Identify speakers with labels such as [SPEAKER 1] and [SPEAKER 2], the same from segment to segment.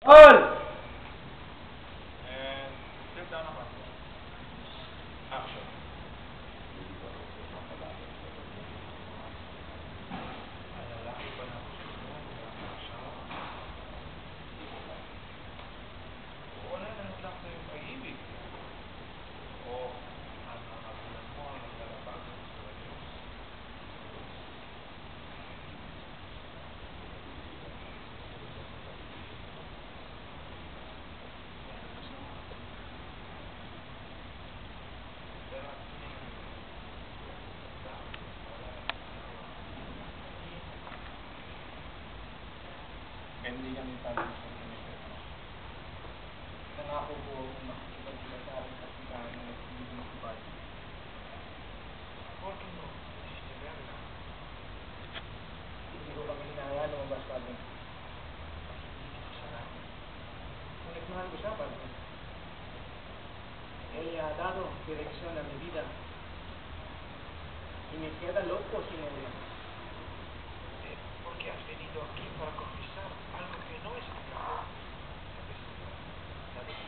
[SPEAKER 1] All!
[SPEAKER 2] And step down naman. Action. Ay, lalaki pa na ako sa action. Wala na lang sa iyong pag-ibig. O, ang nakagulat mo, ang naglalapag sa Diyos. Hindi kami tayo sa Pilipinas.
[SPEAKER 1] Nangako po kung makikipagkita sa akin sa pagkain ng ibigin ko ba.
[SPEAKER 2] Huwag mo. Istinera.
[SPEAKER 1] Hindi ko kami hinahayaan lumabas pa din.
[SPEAKER 2] Hindi ko sana.
[SPEAKER 1] Ngunit mahal ko siya, Padre. Ella ha dado dirección a mi vida. Y me queda loco sin ella.
[SPEAKER 2] Porque has venido aquí para confesar algo que no es pecado. ¿Sabes?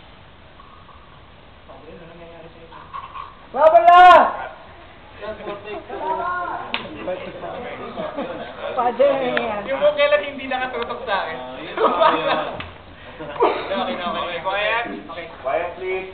[SPEAKER 1] Padre, ano nangyayari sa inyo? Babala! Padre, ano nangyayari?
[SPEAKER 2] Yung mo kailan hindi nakatutok sa akin. Okay, quiet.
[SPEAKER 1] Quiet, please.